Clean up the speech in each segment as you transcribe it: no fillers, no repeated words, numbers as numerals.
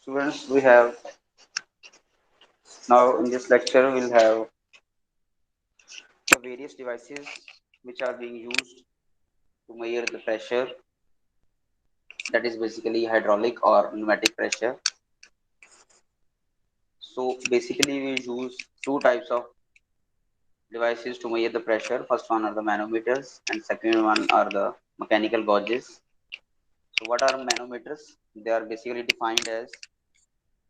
Students, we have now in this lecture we'll have the various devices which are being used to measure the pressure, that is basically hydraulic or pneumatic pressure. So basically we use two types of devices to measure the pressure. First one are the manometers and second one are the mechanical gauges. So what are manometers? They are basically defined as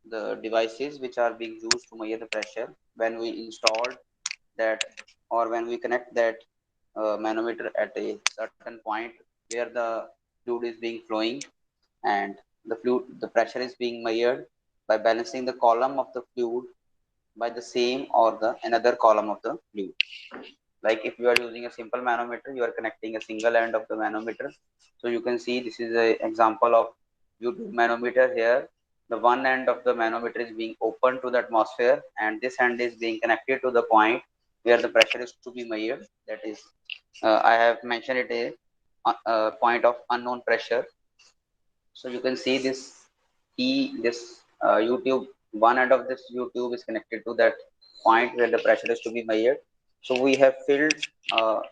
the devices which are being used to measure the pressure. When we installed that or when we connect that manometer at a certain point where the fluid is being flowing, and the pressure is being measured by balancing the column of the fluid by the same or the another column of the fluid. Like if you are using a simple manometer, you are connecting a single end of the manometer. So you can see this is a example of YouTube manometer. Here the one end of the manometer is being open to the atmosphere and this end is being connected to the point where the pressure is to be measured. That is, I have mentioned it a point of unknown pressure. So you can see this this YouTube, one end of this YouTube is connected to that point where the pressure is to be measured. So we have filled uh,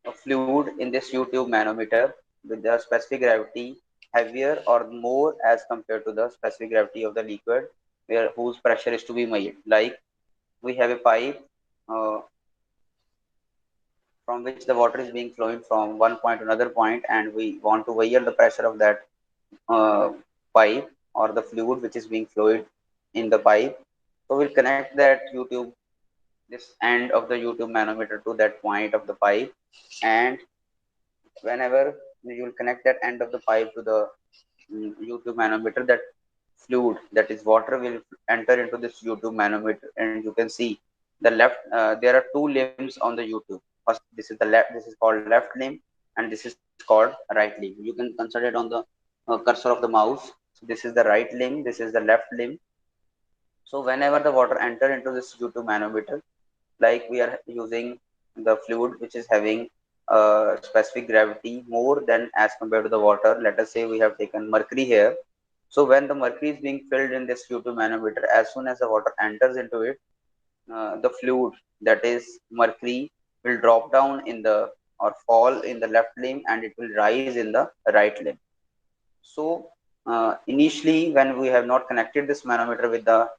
a fluid in this YouTube manometer with the specific gravity heavier or more as compared to the specific gravity of the liquid where whose pressure is to be measured. Like we have a pipe from which the water is being flowing from one point to another point, and we want to measure the pressure of that uh, pipe or the fluid which is being flowed in the pipe. So we'll connect that YouTube, this end of the YouTube manometer to that point of the pipe, and whenever you will connect that end of the pipe to the YouTube manometer, that fluid, that is water, will enter into this YouTube manometer, and you can see the left. There are two limbs on the YouTube. First, this is the left. This is called left limb, and this is called right limb. You can consider it on the cursor of the mouse. So this is the right limb. This is the left limb. So whenever the water enter into this YouTube manometer, like we are using the fluid which is having specific gravity more than as compared to the water. Let us say we have taken mercury here. So when the mercury is being filled in this YouTube manometer, as soon as the water enters into it, the fluid, that is mercury, will drop down in the or fall in the left limb and it will rise in the right limb. So initially, when we have not connected this manometer with the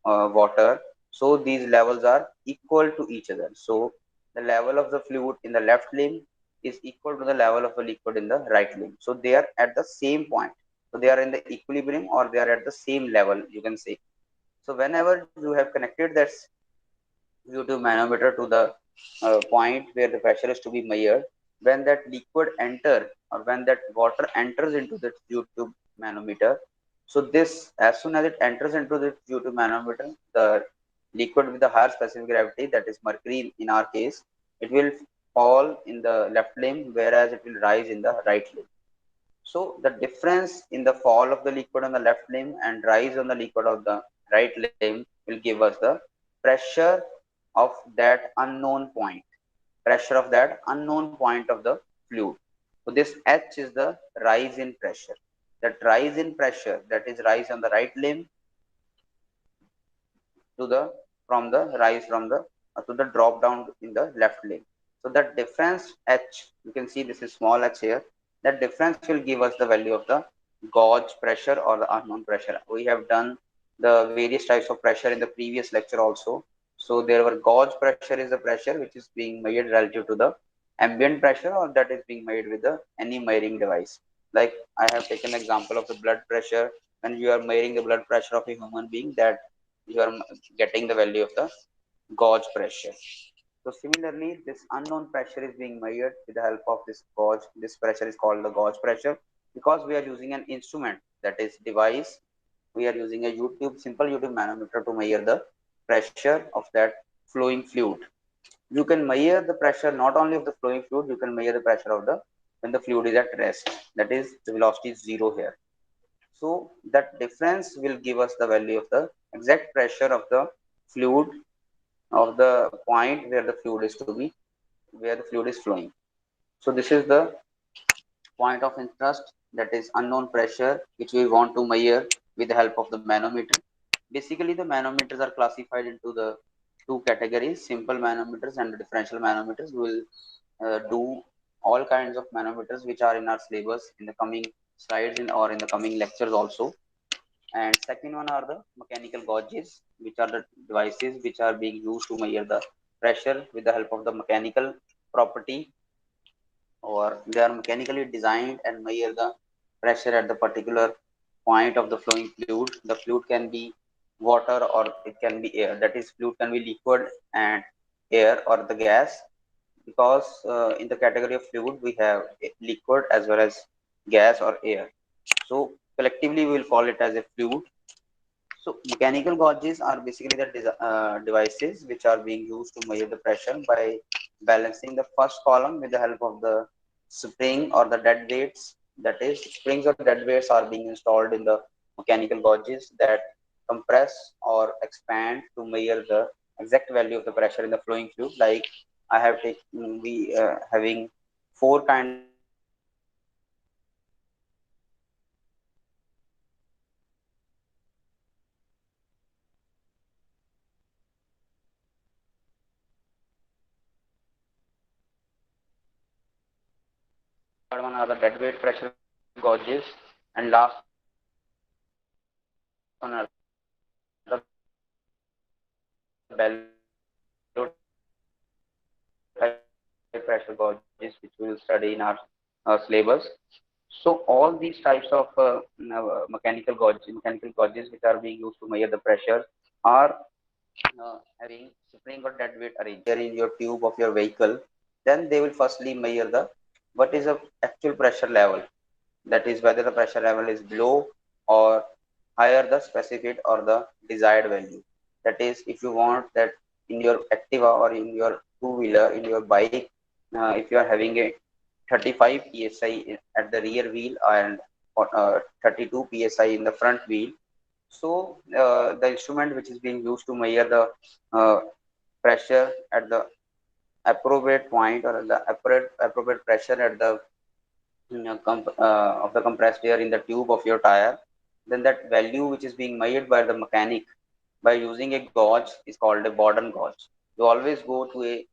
water, so these levels are equal to each other. So the level of the fluid in the left limb is equal to the level of the liquid in the right limb. So they are at the same point. So they are in the equilibrium or they are at the same level, you can say. So whenever you have connected that YouTube manometer to the point where the pressure is to be measured, when that liquid enter or when that water enters into the YouTube manometer, so this, as soon as it enters into the YouTube manometer, the liquid with the higher specific gravity, that is mercury in our case, it will fall in the left limb, whereas it will rise in the right limb. So the difference in the fall of the liquid on the left limb and rise on the liquid of the right limb will give us the pressure of that unknown point, pressure of that unknown point of the fluid. So this H is the rise in pressure. That rise in pressure, that is rise on the right limb to the from the rise from the to the drop down in the left limb. So that difference H, you can see this is small h here. That difference will give us the value of the gauge pressure or the unknown pressure. We have done the various types of pressure in the previous lecture also. So there were gauge pressure is the pressure which is being measured relative to the ambient pressure or that is being measured with the any measuring device. Like I have taken example of the blood pressure. When you are measuring the blood pressure of a human being, that you are getting the value of the gauge pressure. So similarly, this unknown pressure is being measured with the help of this gauge. This pressure is called the gauge pressure because we are using an instrument, that is device. We are using a YouTube simple YouTube manometer to measure the pressure of that flowing fluid. You can measure the pressure not only of the flowing fluid, you can measure the pressure of the when the fluid is at rest. That is the velocity is zero here. So that difference will give us the value of the exact pressure of the fluid of the point where the fluid is to be where the fluid is flowing. So this is the point of interest, that is unknown pressure which we want to measure with the help of the manometer. Basically, the manometers are classified into the two categories: simple manometers and differential manometers. We will do all kinds of manometers which are in our syllabus in the coming slides or in the coming lectures also. And second one are the mechanical gauges, which are the devices which are being used to measure the pressure with the help of the mechanical property, or they are mechanically designed and measure the pressure at the particular point of the flowing fluid. The fluid can be water or it can be air. That is, fluid can be liquid and air or the gas, because in the category of fluid we have liquid as well as gas or air. So collectively we will call it as a fluid. So mechanical gauges are basically the devices which are being used to measure the pressure by balancing the first column with the help of the spring or the dead weights. That is, springs or dead weights are being installed in the mechanical gauges that compress or expand to measure the exact value of the pressure in the flowing fluid. Like I have taken, we having four kinds of mechanical gauges in our syllabus. That is simple mechanical gauges, differential mechanical gauges, and differential mechanical gauges. So third one are the dead weight pressure gauges, and last one are the bellow type pressure gauges, which we will study in our syllabus. So all these types of mechanical gauges which are being used to measure the pressure are having spring or dead weight arranged here in your tube of your vehicle. Then they will firstly measure the what is the actual pressure level, that is whether the pressure level is below or higher the specified or the desired value. That is, if you want that in your Activa or in your two wheeler in your bike, if you are having a 35 psi at the rear wheel and 32 psi in the front wheel, so the instrument which is being used to measure the uh, pressure at the appropriate point or the appropriate pressure at the of the compressed air in the tube of your tire, then that value which is being measured by the mechanic by using a gauge is called a Borden gauge. You always go to a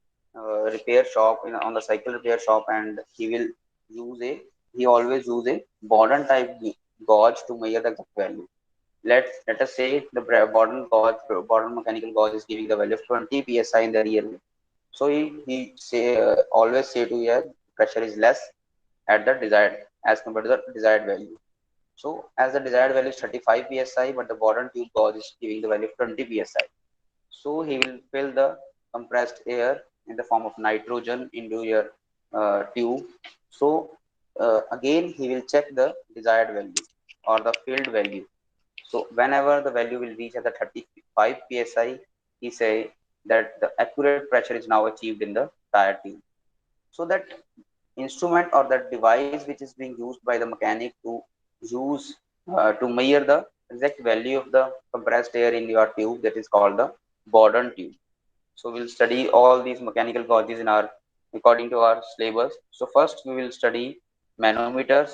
repair shop on the cycle repair shop, and use a he always use a Borden type gauge to measure the value. Let us say the Borden mechanical gauge is giving the value of 20 psi in the rear wheel. So he say always say to you pressure is less at the desired as compared to the desired value. So as the desired value is 35 psi, but the Borden tube gauge is giving the value of 20 psi. So he will fill the compressed air in the form of nitrogen into your tube. So again he will check the desired value or the filled value. So whenever the value will reach at the 35 psi, he say that the accurate pressure is now achieved in the tire tube. So that instrument or that device which is being used by the mechanic to use to measure the exact value of the compressed air in your tube, that is called the Borden tube. So we'll study all these mechanical gauges in our according to our syllabus. So first we will study manometers,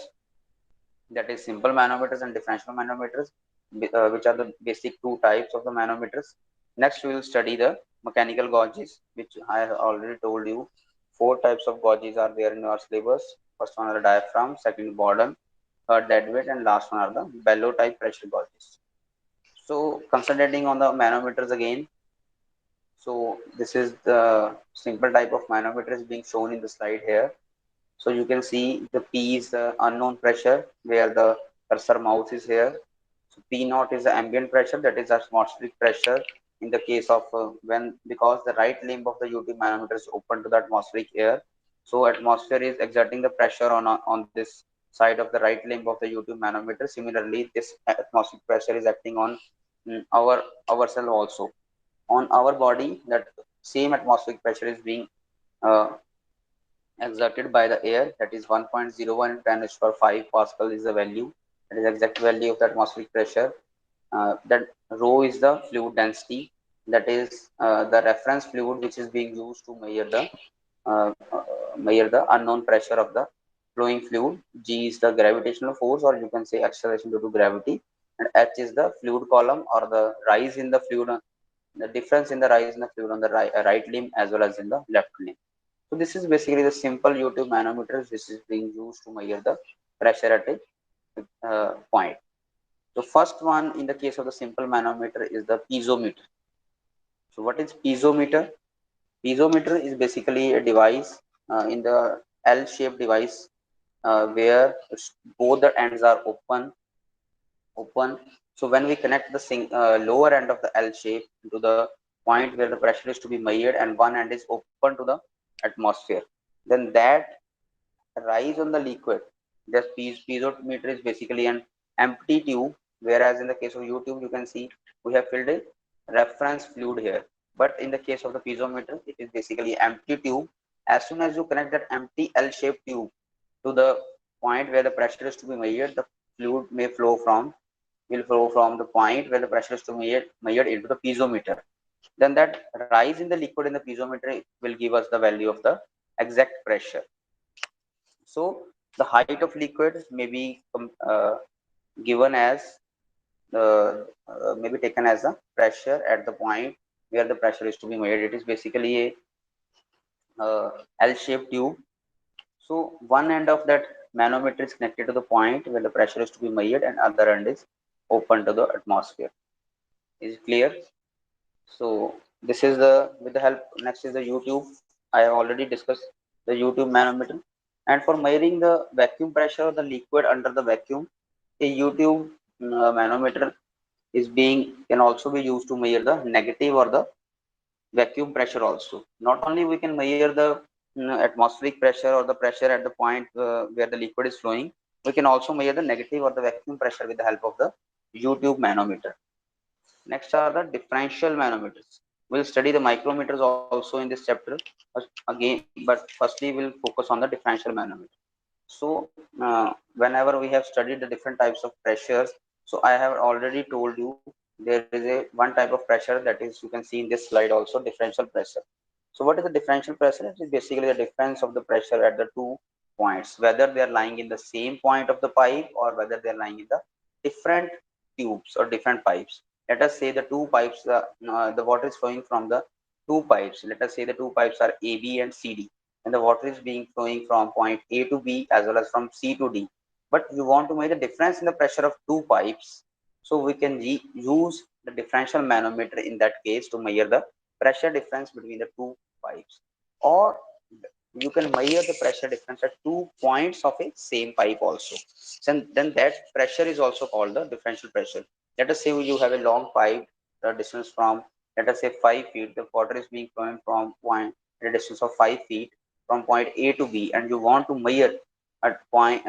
that is simple manometers and differential manometers, which are the basic two types of the manometers. Next we will study the mechanical gauges, which I have already told you. Four types of gauges are there in our syllabus. First one are the diaphragm, second Borden, third deadweight, and last one are the bellow type pressure gauges. So concentrating on the manometers again, so this is the simple type of manometer is being shown in the slide here. So you can see the P is the unknown pressure where the cursor mouse is here. So P naught is the ambient pressure, that is atmospheric pressure in the case of when, because the right limb of the UT manometer is open to the atmospheric air. So atmosphere is exerting the pressure on this side of the right limb of the UT manometer. Similarly, this atmospheric pressure is acting on ourselves also. On our body, that same atmospheric pressure is being uh, exerted by the air, that is 1.01 into 10 raised to 5 Pascal is the value, that is exact value of the atmospheric pressure. That rho is the fluid density, that is the reference fluid which is being used to measure the unknown pressure of the flowing fluid. G is the gravitational force, or you can say acceleration due to gravity. and H is the fluid column or the rise in the fluid, the difference in the rise in the fluid on the right limb as well as in the left limb. So this is basically the simple YouTube manometers. This is being used to measure the pressure at a point. So first one in the case of the simple manometer is the piezometer. So what is piezometer? Piezometer is basically a device in the L-shaped device where both the ends are open. So when we connect the lower end of the L shape to the point where the pressure is to be measured and one end is open to the atmosphere, then that rise on the liquid. This piezometer is basically an empty tube, whereas in the case of YouTube, you can see we have filled a reference fluid here. But in the case of the piezometer, it is basically empty tube. As soon as you connect that empty L-shaped tube to the point where the pressure is to be measured, the fluid will flow from the point where the pressure is to be measured into the piezometer. Then that rise in the liquid in the piezometer will give us the value of the exact pressure. So the height of liquid may be given as maybe taken as the pressure at the point where the pressure is to be measured. It is basically a L-shaped tube. So one end of that manometer is connected to the point where the pressure is to be measured, and other end is open to the atmosphere. Is it clear? So this is the with the help. Next is the YouTube. I have already discussed the YouTube manometer. And for measuring the vacuum pressure of the liquid under the vacuum, a YouTube manometer is being can also be used to measure the negative or the vacuum pressure also. Not only we can measure the atmospheric pressure or the pressure at the point where the liquid is flowing, we can also measure the negative or the vacuum pressure with the help of the YouTube manometer. Next are the differential manometers. We'll study the micrometers also in this chapter again, but firstly we'll focus on the differential manometer. So whenever we have studied the different types of pressures, so I have already told you there is a one type of pressure that is you can see in this slide also differential pressure. So what is the differential pressure? It is basically the difference of the pressure at the two points, whether they are lying in the same point of the pipe or whether they are lying in the different tubes or different pipes. Let us say the two pipes, the water is flowing from the two pipes. Let us say the two pipes are AB and CD, and the water is being flowing from point A to B as well as from C to D. But you want to measure the difference in the pressure of two pipes, so we can use the differential manometer in that case to measure the pressure difference between the two pipes, or you can measure the pressure difference at two points of a same pipe also. Then that pressure is also called the differential pressure. Let us say you have a long pipe, the distance from, let us say 5 feet, the water is being flowing from point at a distance of 5 feet from point A to B, and you want to measure at point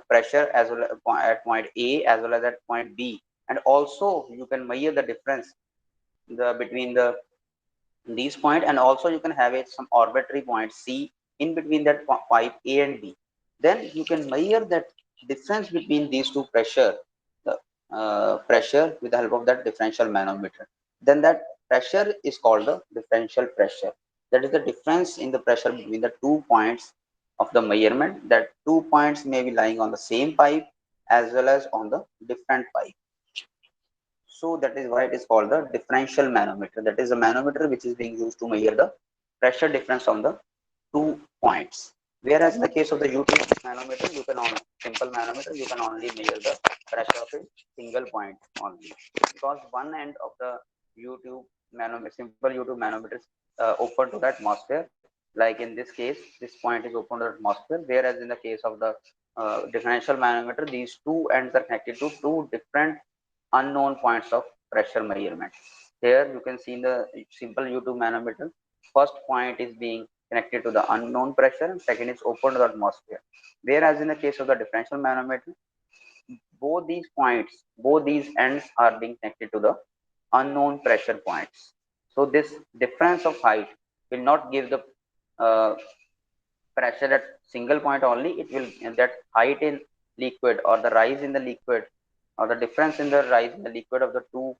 pressure as well at point A as well as at point B, and also you can measure the difference between these point, and also you can have it some arbitrary point C in between that pipe A and B. Then you can measure that difference between these two the pressure with the help of that differential manometer. Then that pressure is called the differential pressure. That is the difference in the pressure between the 2 points of the measurement. That 2 points may be lying on the same pipe as well as on the different pipe. So that is why it is called the differential manometer. That is a manometer which is being used to measure the pressure difference on the 2 points. Whereas in the case of the YouTube manometer, you can on simple manometer, you can only measure the pressure of a single point only, because one end of the YouTube manometer, simple YouTube manometer is open to the atmosphere. Like in this case, this point is open to the atmosphere. Whereas in the case of the differential manometer, these two ends are connected to two different unknown points of pressure measurement. Here you can see in the simple YouTube manometer, first point is being connected to the unknown pressure and second is open to the atmosphere. Whereas in the case of the differential manometer, both these ends are being connected to the unknown pressure points. So this difference of height will not give the uh, pressure at single point only. It will that height in liquid or the rise in the liquid or the difference in the rise in the liquid of the two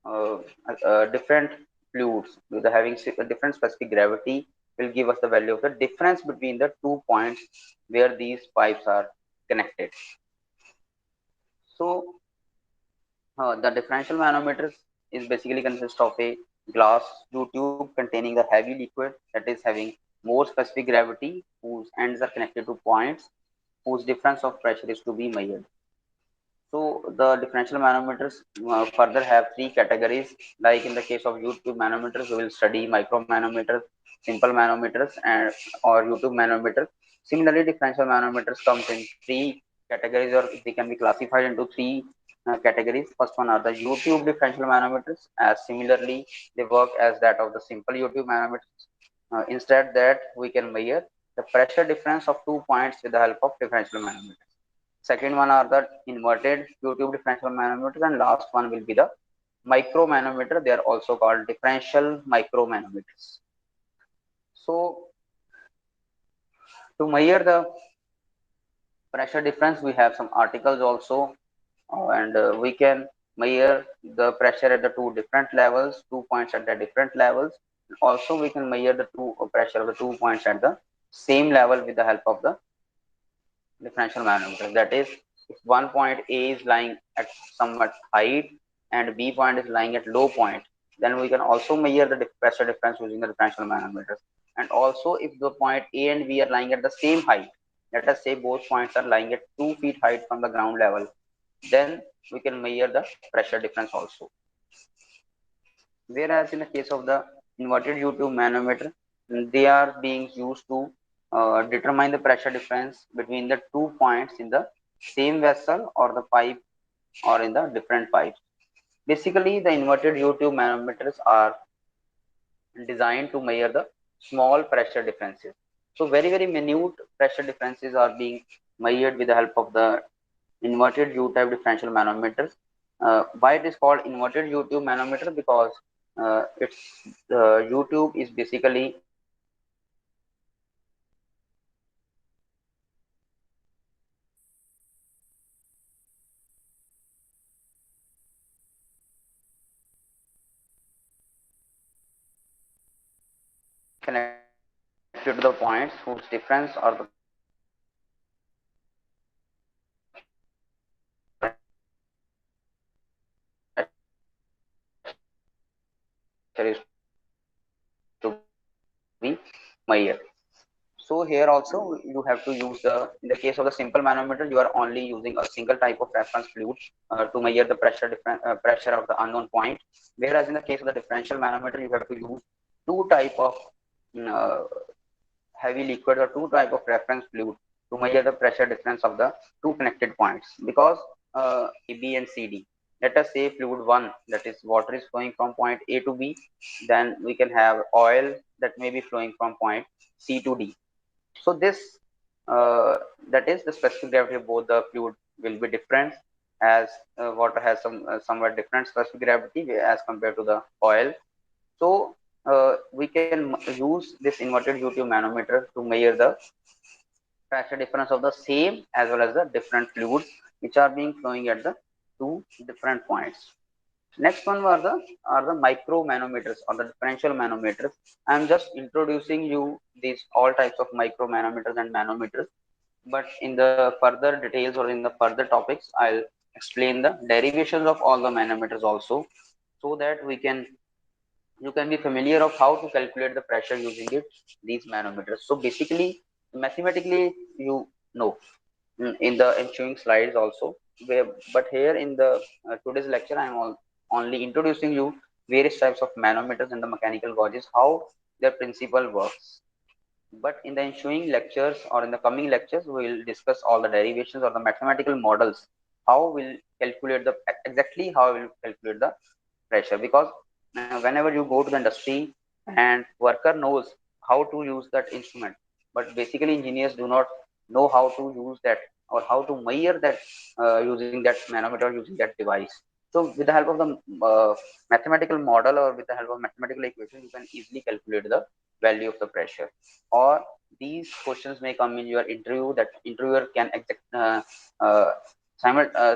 uh, different fluids with the having a different specific gravity will give us the value of the difference between the 2 points where these pipes are connected. So The differential manometers is basically consist of a glass tube containing the heavy liquid that is having more specific gravity whose ends are connected to points whose difference of pressure is to be measured. So the differential manometers further have three categories. Like in the case of YouTube manometers, we will study micro manometers, simple manometers, and or YouTube manometers. Similarly, differential manometers comes in three categories, or they can be classified into three categories. First one are the YouTube differential manometers. As similarly, they work as that of the simple YouTube manometers. Instead, that we can measure the pressure difference of 2 points with the help of differential manometers. Second one are the inverted YouTube differential manometers, and last one will be the micro manometer. They are also called differential micro manometers. So to measure the pressure difference, we have some articles also, and we can measure the pressure at the two different levels, 2 points at the different levels. Also, we can measure the two pressure of the 2 points at the same level with the help of the differential manometer. That is, if one point A is lying at somewhat height and B point is lying at low point, then we can also measure the pressure difference using the differential manometers. And also, if the point A and B are lying at the same height, let us say both points are lying at 2 feet height from the ground level, then we can measure the pressure difference also. Whereas in the case of the inverted U-tube manometer, they are being used to determine the pressure difference between the 2 points in the same vessel or the pipe or in the different pipes. Basically, the inverted U-tube manometers are designed to measure the small pressure differences. So very minute pressure differences are being measured with the help of the inverted U-type differential manometers. Why it is called inverted U-tube manometer? Because it's U-tube is basically connected to the point A and B, and the U-tube is connected to the points whose difference or the pressure difference is to be measured. So the pressure difference of the same pressure is to be measured. So here also you have to use in the case of the simple manometer, you are only using a single type of reference fluid to measure the pressure of the unknown point. Whereas in the case of the differential manometer, you have to use two type of uh, heavy liquid or two type of reference fluid to measure the pressure difference of the two connected points. Because A, B, and C, D. Let us say fluid one, that is water is flowing from point A to B. Then we can have oil that may be flowing from point C to D. So this that is the specific gravity of both the fluid will be different, as water has some somewhat different specific gravity as compared to the oil. So we can use this inverted U-tube manometer to measure the pressure difference of the same as well as the different fluids which are being flowing at the two different points. Next one are the micro manometers or the differential manometers. I am just introducing you these all types of micro manometers and manometers, but in the further details or in the further topics, I'll explain the derivations of all the manometers also, so that we can you can be familiar of how to calculate the pressure using these manometers. So basically, mathematically, you know in the ensuing slides also, where, but here in the today's lecture I am only introducing you various types of manometers and the mechanical gauges, how their principle works. But in the ensuing lectures or in the coming lectures, we will discuss all the derivations or the mathematical models, how we'll calculate the exactly how we will calculate the pressure. Because whenever you go to the industry and worker knows how to use that instrument, but basically engineers do not know how to use that or how to measure that using that manometer, using that device. So with the help of the mathematical model or with the help of mathematical equation, you can easily calculate the value of the pressure. Or these questions may come in your interview, that interviewer can uh,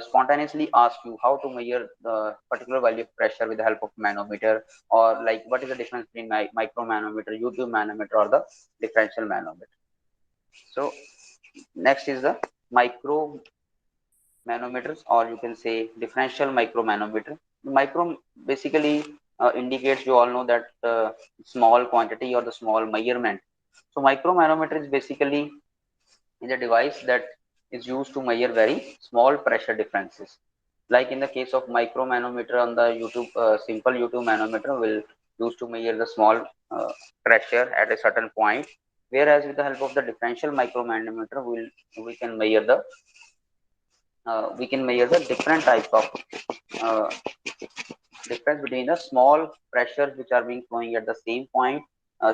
spontaneously ask you how to measure the particular value of pressure with the help of manometer, or like what is the difference between micro manometer, U-tube manometer, or the differential manometer. So next is the micro manometers, or you can say differential micromanometer. Micro basically indicates, you all know that small quantity or the small measurement. So micromanometer is basically is a device that is used to measure very small pressure differences. Like in the case of micromanometer on the YouTube, simple YouTube manometer will use to measure the small pressure at a certain point, whereas with the help of the differential micromanometer, we can measure the different types of uh, difference between the small pressures which are being flowing at the same point,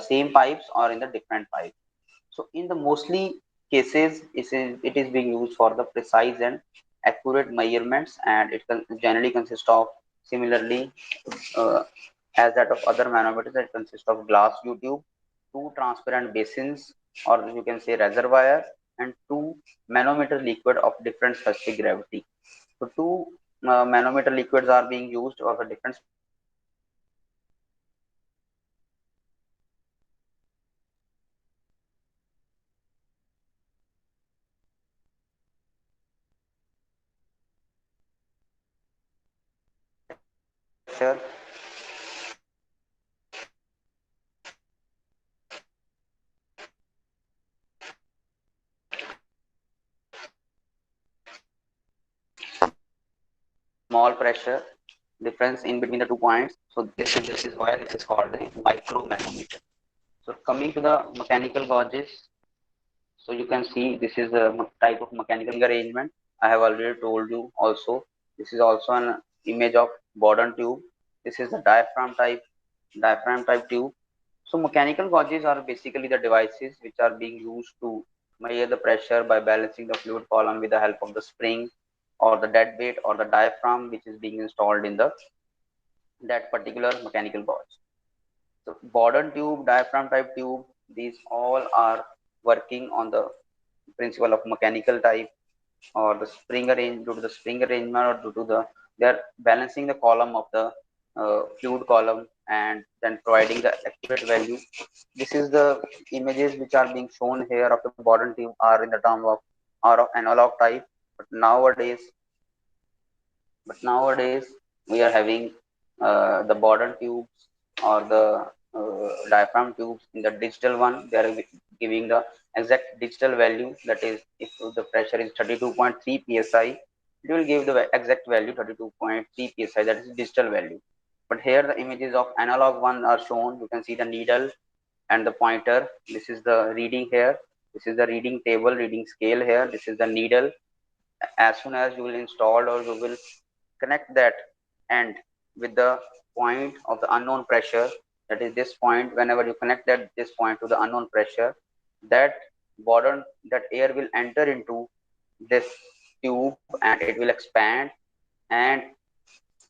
same pipes, or in the different pipes. So in the mostly cases, it is being used for the precise and accurate measurements, and it generally consists of similarly uh, as that of other manometers. It consists of glass tube, two transparent basins, or you can say reservoir, and two manometer liquid of different specific gravity. So two manometer liquids are being used of a different specific gravity, and the gravity is basically small pressure difference in between the 2 points. So this is why this is called the micromanometer. So coming to the mechanical gauges, so you can see this is a type of mechanical arrangement. I have already told you also. This is also an image of Bourdon tube. This is the diaphragm type tube. So mechanical gauges are basically the devices which are being used to measure the pressure by balancing the fluid column with the help of the spring or the dead weight or the diaphragm which is being installed in the that particular mechanical gauge. So Bourdon tube, diaphragm type tube, these all are working on the principle of mechanical type or the spring arrange due to the spring arrangement, or due to the they are balancing the column of the fluid column and then providing the accurate value. This is the images which are being shown here of the Bourdon tube are in the term of are of analog type, but nowadays but nowadays we are having the Bourdon tubes or the diaphragm tubes in the digital one. They are giving the exact digital value. That is, if the pressure is 32.3 psi, it will give the exact value 32.3 psi. That is digital value. But here the images of analog one are shown. You can see the needle and the pointer. This is the reading here. This is the reading table, reading scale here. This is the needle. As soon as you will install or you will connect that end with the point of the unknown pressure, that is this point, whenever you connect this point to the unknown pressure, that Bourdon that air will enter into this tube and it will expand and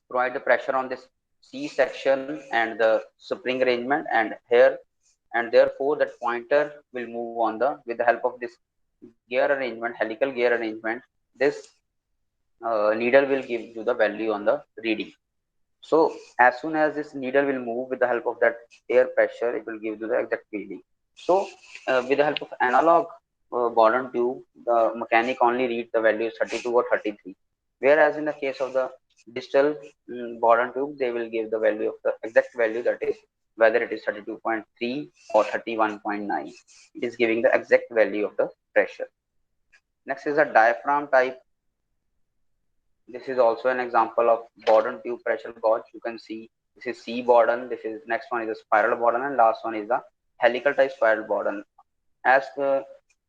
provide the pressure on this C section and the spring arrangement, and here, and therefore that pointer will move on the with the help of this gear arrangement, helical gear arrangement. This needle will give you the value on the reading. So as soon as this needle will move with the help of that air pressure, it will give you the exact reading. So with the help of analog Bourdon tube, the mechanic only reads the value 32 or 33. Whereas in the case of the digital Bourdon tube, they will give the value of the exact value, that is whether it is 32.3 or 31.9. It is giving the exact value of the pressure. Next is a diaphragm type. This is also an example of Bourdon tube pressure gauge. You can see this is C Bourdon. This is next one is a spiral Bourdon, and last one is the helical type spiral Bourdon. As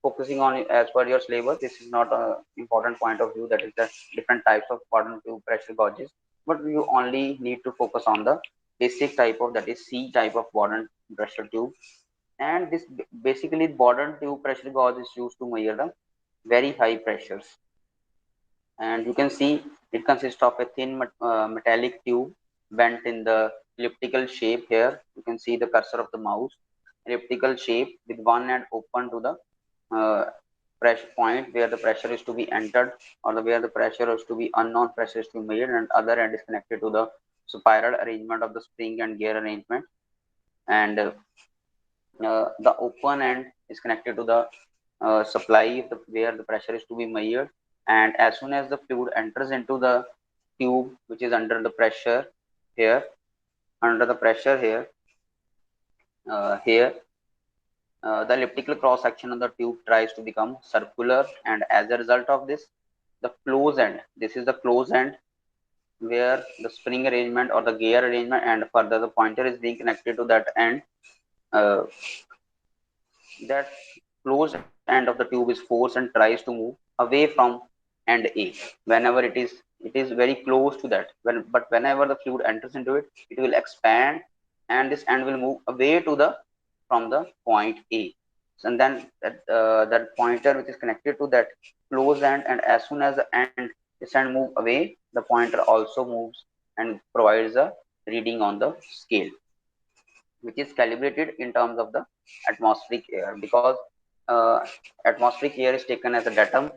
focusing on as per your syllabus, this is not a important point of view. That is the different types of Bourdon tube pressure gauges, but you only need to focus on the basic type of, that is C type of Bourdon pressure tube. And this basically Bourdon tube pressure gauge is used to measure the very high pressures, and you can see it consists of a thin metallic tube bent in the elliptical shape. Here you can see the cursor of the mouse, elliptical shape with one end open to the uh, pressure point where the pressure is to be entered, or where the pressure is to be unknown pressure is to be measured, and other end is connected to the spiral arrangement of the spring and gear arrangement, and the open end is connected to the supply where the pressure is to be measured, and as soon as the fluid enters into the tube which is under the pressure here, under the pressure here, the elliptical cross section of the tube tries to become circular, and as a result of this, the close end, this is the close end where the spring arrangement or the gear arrangement and further the pointer is being connected to that end. uh, that closed end of the tube is forced and tries to move away from end A. Whenever it is very close to that. But whenever the fluid enters into it, it will expand, and this end will move away to the from the point A. So, and then that pointer which is connected to that closed end, and as soon as the end this end move away, the pointer also moves and provides a reading on the scale, which is calibrated in terms of the atmospheric air, because uh, atmospheric air is taken as a datum,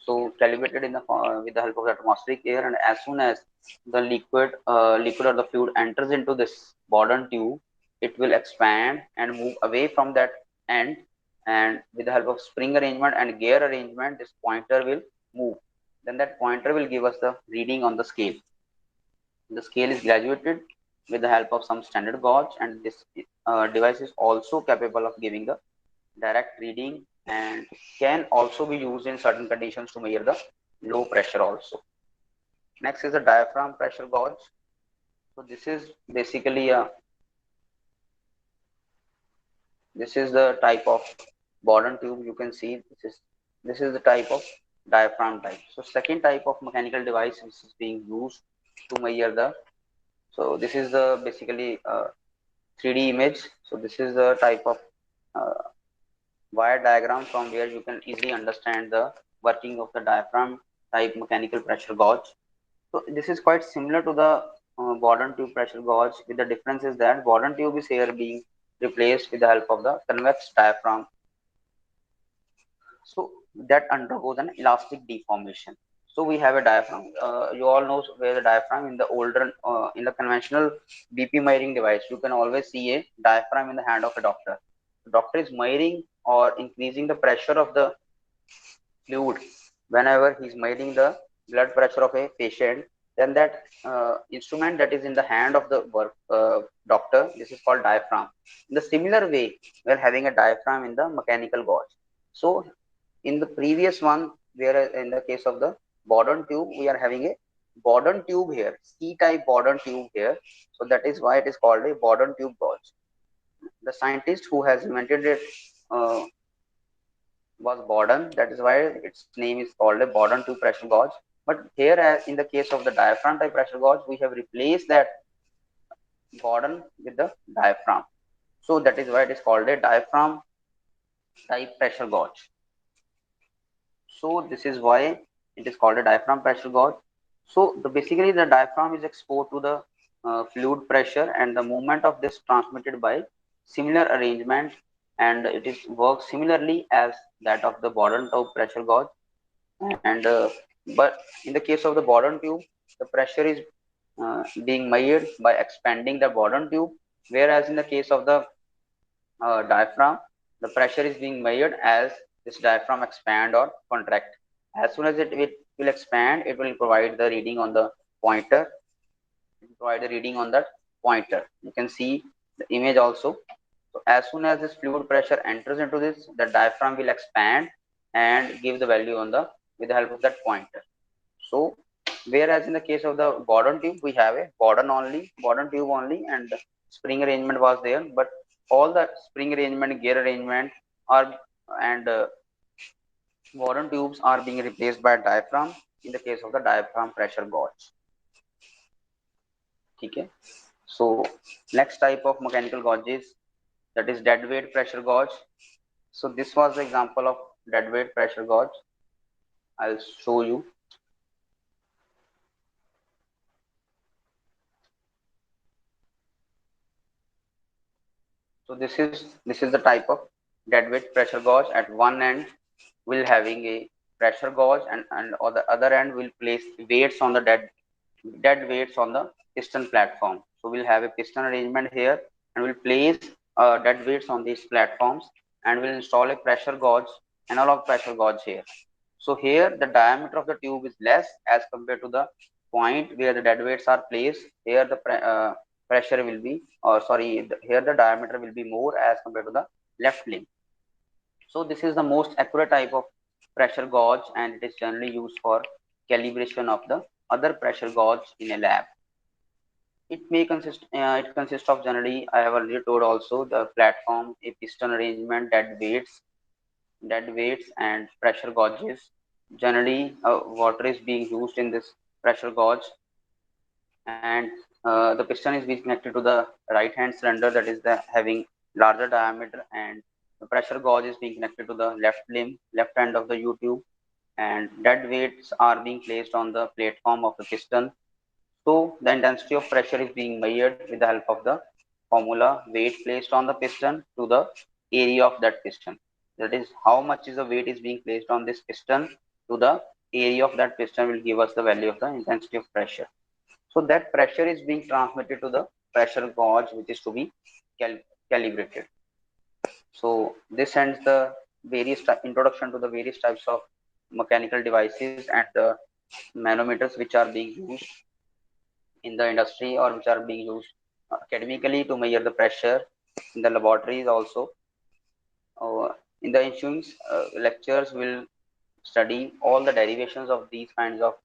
so calibrated in the with the help of the atmospheric air, and as soon as the liquid or the fluid enters into this Bourdon tube, it will expand and move away from that end, and with the help of spring arrangement and gear arrangement, this pointer will move. Then that pointer will give us the reading on the scale. The scale is graduated with the help of some standard gauge, and this device is also capable of giving the direct reading and can also be used in certain conditions to measure the low pressure also. Next is the diaphragm pressure gauge. So this is basically a this is the type of Bourdon tube. You can see this is the type of diaphragm type. So second type of mechanical device which is being used to measure the, so this is the basically 3D image. So this is the type of uh, wire diagram from where you can easily understand the working of the diaphragm type mechanical pressure gauge. So this is quite similar to the Bourdon tube pressure gauge, with the difference is that Bourdon tube is here being replaced with the help of the convex diaphragm. So that undergoes an elastic deformation. So we have a diaphragm. You all know where the diaphragm in the older, in the conventional BP measuring device, you can always see a diaphragm in the hand of a doctor. The doctor is measuring or increasing the pressure of the fluid whenever he's measuring the blood pressure of a patient. Then that instrument that is in the hand of the doctor, this is called diaphragm. In the similar way, we are having a diaphragm in the mechanical gauge. So in the previous one, where in the case of the Bourdon tube, we are having a Bourdon tube here, C-type Bourdon tube here. So that is why it is called a Bourdon tube gauge. The scientist who has invented it uh, was Bourdon. That is why its name is called a Bourdon tube pressure gauge. But here, as in the case of the diaphragm type pressure gauge, we have replaced that Bourdon with the diaphragm. So that is why it is called a diaphragm type pressure gauge. So this is why it is called a diaphragm pressure gauge. So basically the diaphragm is exposed to the fluid pressure, and the movement of this transmitted by similar arrangement, and it is works similarly as that of the Bourdon tube pressure gauge. And but in the case of the Bourdon tube, the pressure is being measured by expanding the Bourdon tube, whereas in the case of the diaphragm, the pressure is being measured as this diaphragm expand or contract. As soon as it will expand, it will provide the reading on the pointer. It will provide a reading on that pointer. You can see the image also. So as soon as this fluid pressure enters into this, the diaphragm will expand and give the value on the with the help of that pointer. So whereas in the case of the Bourdon tube, we have a Bourdon tube only, and the spring arrangement was there, but all the spring arrangement, gear arrangement are and Bourdon tubes are being replaced by diaphragm in the case of the diaphragm pressure gauge. Okay. So next type of mechanical gauge is that is dead weight pressure gauge. So this was the example of dead weight pressure gauge. I'll show you. So this is the type of dead weight pressure gauge. At one end, we'll having a pressure gauge, and on the other end, we'll place weights on the dead weights on the piston platform. So we'll have a piston arrangement here, and we'll place dead weights on these platforms, and we'll install a pressure gauge, analog pressure gauge here. So here the diameter of the tube is less as compared to the point where the dead weights are placed. Here the pressure will be, or sorry, here the diameter will be more as compared to the left limb. So this is the most accurate type of pressure gauge, and it is generally used for calibration of the other pressure gauge in a lab. It consists of generally, I have already told also, the platform, a piston arrangement, dead weights and pressure gauges. Generally, water is being used in this pressure gauge, and the piston is being connected to the right hand cylinder, that is the having larger diameter, and the pressure gauge is being connected to the left limb, left end of the U tube, and dead weights are being placed on the platform of the piston. So the intensity of pressure is being measured with the help of the formula weight placed on the piston to the area of that piston. That is how much is the weight is being placed on this piston to the area of that piston will give us the value of the intensity of pressure. So that pressure is being transmitted to the pressure gauge, which is to be cal calibrated. So this ends the introduction to the various types of mechanical devices and the manometers which are being used in the industry or which are being used academically to measure the pressure in the laboratories also. In the ensuing lectures, we'll study all the derivations of these kinds of